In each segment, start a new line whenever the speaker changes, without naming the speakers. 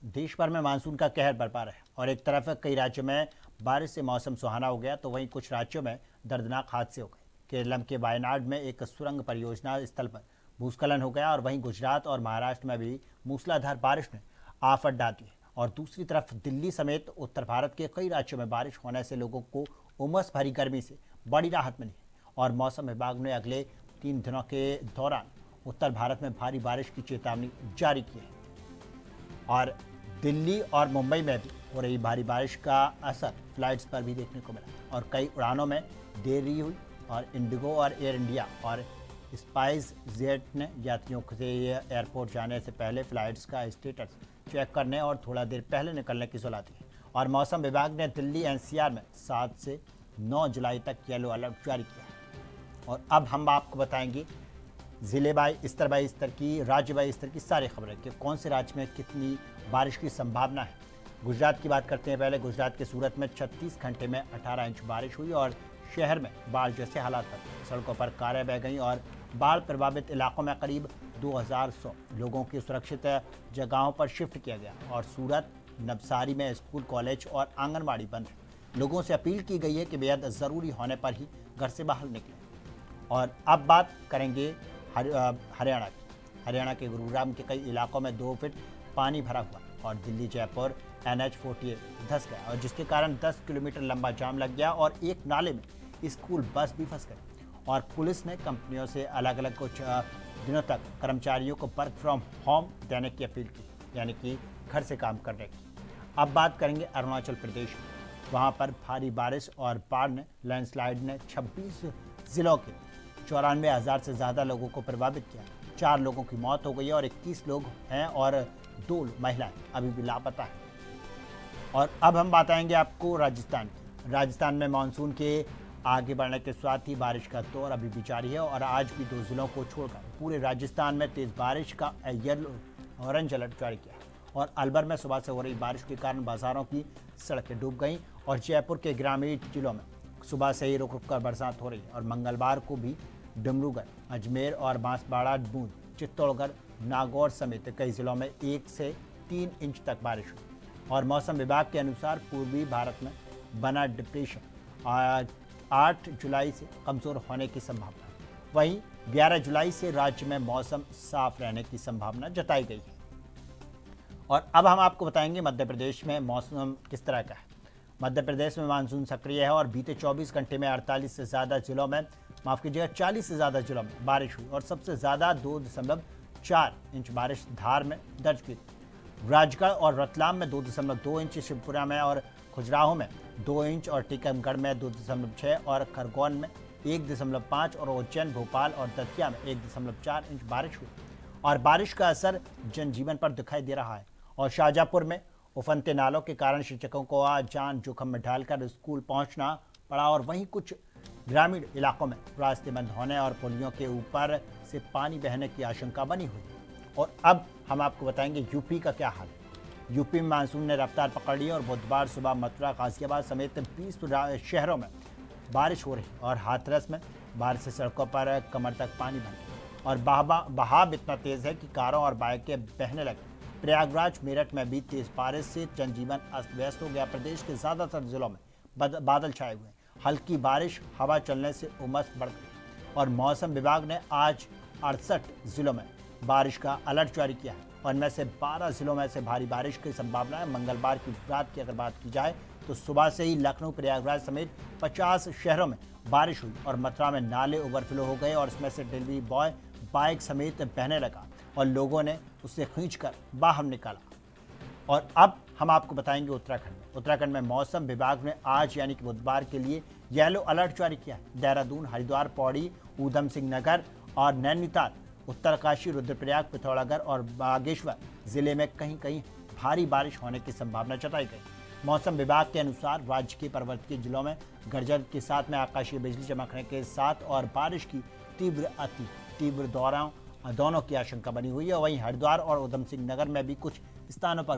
देश भर में मानसून का कहर बरपा रहा है और एक तरफ कई राज्यों में बारिश से मौसम सुहाना हो गया तो वहीं कुछ राज्यों में दर्दनाक हादसे हो गए। केरल के वायनाड में एक सुरंग परियोजना स्थल पर भूस्खलन हो गया और वहीं गुजरात और महाराष्ट्र में भी मूसलाधार बारिश ने आफत डाल दी है। और दूसरी तरफ दिल्ली समेत उत्तर भारत के कई राज्यों में बारिश होने से लोगों को उमस भरी गर्मी से बड़ी राहत मिली है। और मौसम विभाग ने अगले 3 दिनों के दौरान उत्तर भारत में भारी बारिश की चेतावनी जारी की है। और दिल्ली और मुंबई में भी हो रही भारी बारिश का असर फ्लाइट्स पर भी देखने को मिला और कई उड़ानों में देरी हुई। और इंडिगो और एयर इंडिया और स्पाइस जेट ने यात्रियों से एयरपोर्ट जाने से पहले फ्लाइट्स का स्टेटस चेक करने और थोड़ा देर पहले निकलने की सलाह दी है। और मौसम विभाग ने दिल्ली एनसीआर में 7 से 9 जुलाई तक येलो अलर्ट जारी किया है। और अब हम आपको बताएंगे जिले बाई स्तर की, राज्य बाई स्तर की सारी खबरें कि कौन से राज्य में कितनी बारिश की संभावना है। गुजरात की बात करते हैं। पहले गुजरात के सूरत में 36 घंटे में 18 इंच बारिश हुई और शहर में बाढ़ जैसे हालात बने। सड़कों पर कारें बह गईं और बाढ़ प्रभावित इलाकों में करीब 2100 लोगों की सुरक्षित जगहों पर शिफ्ट किया गया। और सूरत नवसारी में स्कूल, कॉलेज और आंगनबाड़ी बंद है। लोगों से अपील की गई है कि बेहद ज़रूरी होने पर ही घर से बाहर निकलें। और अब बात करेंगे हरियाणा की। हरियाणा के गुरुग्राम के कई इलाकों में 2 फीट पानी भरा हुआ और दिल्ली जयपुर NH48 धंस गया और जिसके कारण 10 किलोमीटर लंबा जाम लग गया और एक नाले में स्कूल बस भी फंस गई। और पुलिस ने कंपनियों से अलग अलग कुछ दिनों तक कर्मचारियों को वर्क फ्रॉम होम देने की अपील की, यानी कि घर से काम करने की। अब बात करेंगे अरुणाचल प्रदेश की। वहाँ पर भारी बारिश और बाढ़ ने, लैंडस्लाइड ने 26 जिलों के 94,000 से ज़्यादा लोगों को प्रभावित किया। 4 लोगों की मौत हो गई है और 21 लोग हैं और 2 महिलाएं अभी भी लापता हैं। और अब हम बताएंगे आपको राजस्थान की। राजस्थान में मानसून के आगे बढ़ने के साथ ही बारिश का दौर अभी भी जारी है और आज भी 2 जिलों को छोड़कर पूरे राजस्थान में तेज बारिश का येलो ऑरेंज अलर्ट जारी किया है। और अलवर में सुबह से हो रही बारिश के कारण बाजारों की सड़कें डूब गईं और जयपुर के ग्रामीण जिलों में सुबह से ही रुक रुक कर बरसात हो रही है। और मंगलवार को भी डिब्रूगढ़, अजमेर और बांसवाड़ा, बूंद, चित्तौड़गढ़, नागौर समेत कई जिलों में 1 से 3 इंच तक बारिश हुई। और मौसम विभाग के अनुसार पूर्वी भारत में बना डिप्रेशन 8 जुलाई से कमज़ोर होने की संभावना है। वहीं 11 जुलाई से राज्य में मौसम साफ रहने की संभावना जताई गई है। और अब हम आपको बताएंगे मध्य प्रदेश में मौसम किस तरह का है। मध्य प्रदेश में मानसून सक्रिय है और बीते 24 घंटे में 48 से ज़्यादा जिलों में, माफ़ कीजिएगा 40 से ज़्यादा जिलों में बारिश हुई और सबसे ज़्यादा 2.4 इंच बारिश धार में दर्ज की। राजगढ़ और रतलाम में 2.2 इंच, शिवपुरा में और खजुराहो में 2 इंच और टीकमगढ़ में 2.6 और खरगोन में 1.5 और उज्जैन, भोपाल और दतिया में 1.4 इंच बारिश हुई। और बारिश का असर जनजीवन पर दिखाई दे रहा है। और शाहजहाँपुर में उफनते नालों के कारण शिक्षकों को आज जान जोखिम में डालकर स्कूल पहुंचना पड़ा और वहीं कुछ ग्रामीण इलाकों में रास्ते बंद होने और पुलियों के ऊपर से पानी बहने की आशंका बनी हुई है। और अब हम आपको बताएंगे यूपी का क्या हाल है। यूपी में मानसून ने रफ्तार पकड़ ली और बुधवार सुबह मथुरा, गाजियाबाद समेत 20 शहरों में बारिश हो रही और हाथरस में बारिश से सड़कों पर कमर तक पानी भर गया और बहाव इतना तेज़ है कि कारों और बाइकें बहने लगी। प्रयागराज, मेरठ में भी तेज बारिश से जनजीवन अस्त व्यस्त हो गया। प्रदेश के ज़्यादातर जिलों में बादल छाए हुए हैं। हल्की बारिश, हवा चलने से उमस बढ़ गई। और मौसम विभाग ने आज 68 जिलों में बारिश का अलर्ट जारी किया है और इनमें से 12 जिलों में से भारी बारिश की संभावना है। मंगलवार की रात की अगर बात की जाए तो सुबह से ही लखनऊ, प्रयागराज समेत 50 शहरों में बारिश हुई और मथुरा में नाले ओवरफ्लो हो गए और इसमें से डिलीवरी बॉय बाइक समेत बहने लगा और लोगों ने उसे खींचकर बाहर निकाला। और अब हम आपको बताएंगे उत्तराखंड में मौसम विभाग ने आज यानी कि बुधवार के लिए येलो अलर्ट जारी किया है। देहरादून, हरिद्वार, पौड़ी, ऊधम सिंह नगर और नैनीताल, उत्तरकाशी, रुद्रप्रयाग, पिथौरागढ़ और बागेश्वर जिले में कहीं कहीं भारी बारिश होने की संभावना जताई गई। मौसम विभाग के अनुसार राज्य के पर्वतीय जिलों में गरज के साथ में आकाशीय बिजली चमकने के साथ और बारिश की तीव्र अति तीव्र दोनों की आशंका बनी हुई है। वहीं हरिद्वार और ऊधम सिंह नगर में भी कुछ स्थानों पर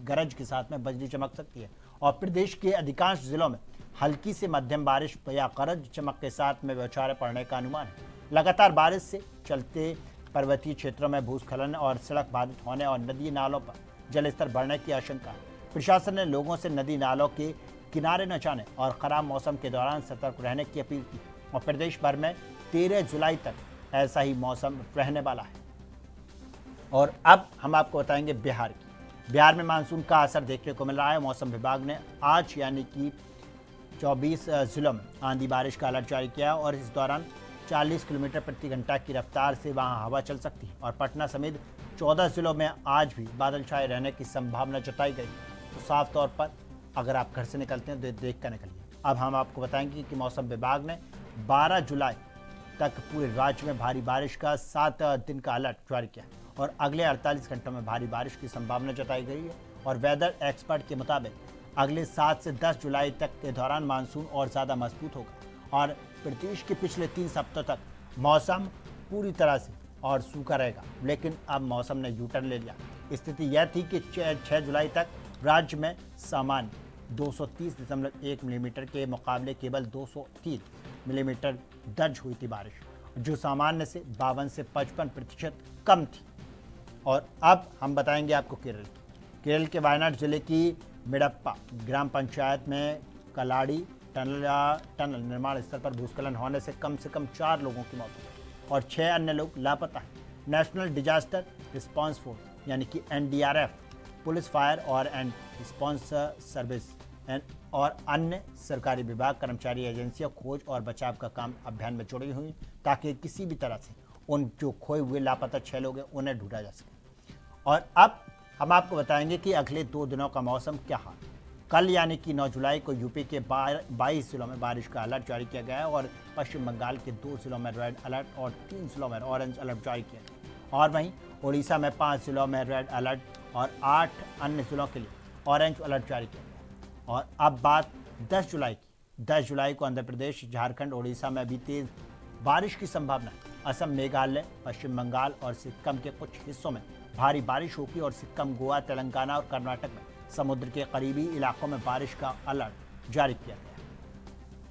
गरज के साथ में बिजली चमक सकती है। और प्रदेश के अधिकांश जिलों में हल्की से मध्यम बारिश या गरज चमक के साथ में बौछारें पड़ने का अनुमान है। लगातार बारिश से चलते पर्वतीय क्षेत्रों में भूस्खलन और सड़क बाधित होने और नदी नालों पर जलस्तर बढ़ने की आशंका है। प्रशासन ने लोगों से नदी नालों के किनारे न जाने और खराब मौसम के दौरान सतर्क रहने की अपील की और प्रदेश भर में 13 जुलाई तक ऐसा ही मौसम रहने वाला है। और अब हम आपको बताएंगे बिहार की। बिहार में मानसून का असर देखने को मिल रहा है। मौसम विभाग ने आज यानी कि 24 जिलों में आंधी बारिश का अलर्ट जारी किया और इस दौरान 40 किलोमीटर प्रति घंटा की रफ्तार से वहां हवा चल सकती है और पटना समेत 14 जिलों में आज भी बादल छाए रहने की संभावना जताई गई। तो साफ तौर पर अगर आप घर से निकलते हैं तो देख कर निकलिए। अब हम आपको बताएंगे कि मौसम विभाग ने 12 जुलाई तक पूरे राज्य में भारी बारिश का 7 दिन का अलर्ट जारी किया और अगले 48 घंटों में भारी बारिश की संभावना जताई गई है। और वेदर एक्सपर्ट के मुताबिक अगले 7 से 10 जुलाई तक के दौरान मानसून और ज़्यादा मजबूत होगा और प्रदेश के पिछले 3 सप्ताह तक मौसम पूरी तरह से और सूखा रहेगा। लेकिन अब मौसम ने यू टर्न ले लिया। स्थिति यह थी कि 6 जुलाई तक राज्य में सामान्य 230.1 मिलीमीटर के मुकाबले केवल 203 मिलीमीटर दर्ज हुई थी बारिश, जो सामान्य से 52 से 55% कम थी। और अब हम बताएंगे आपको केरल के वायनाड जिले की मिडप्पा ग्राम पंचायत में कलाड़ी टनल निर्माण स्थल पर भूस्खलन होने से कम 4 लोगों की मौत हुई और 6 अन्य लोग लापता हैं। नेशनल डिजास्टर रिस्पांस फोर्स यानी कि NDRF, पुलिस, फायर और एंड रिस्पांस सर्विस और अन्य सरकारी विभाग, कर्मचारी, एजेंसियां खोज और बचाव का काम अभियान में जुड़ी हुई ताकि किसी भी तरह से उन जो खोए हुए लापता 6 लोग हैं उन्हें ढूंढा जा सके। और अब हम आपको बताएंगे कि अगले 2 दिनों का मौसम क्या है। कल यानी कि 9 जुलाई को यूपी के 22 जिलों में बारिश का अलर्ट जारी किया गया है और पश्चिम बंगाल के 2 जिलों में रेड अलर्ट और 3 जिलों में ऑरेंज अलर्ट जारी किया गया और वहीं उड़ीसा में 5 जिलों में रेड अलर्ट और 8 अन्य जिलों के लिए ऑरेंज अलर्ट जारी किया गया। और अब बात 10 जुलाई की। 10 जुलाई को आंध्र प्रदेश, झारखंड, उड़ीसा में भी तेज बारिश की संभावना है। असम, मेघालय, पश्चिम बंगाल और सिक्किम के कुछ हिस्सों में भारी बारिश होगी और सिक्किम, गोवा, तेलंगाना और कर्नाटक में समुद्र के करीबी इलाकों में बारिश का अलर्ट जारी किया गया।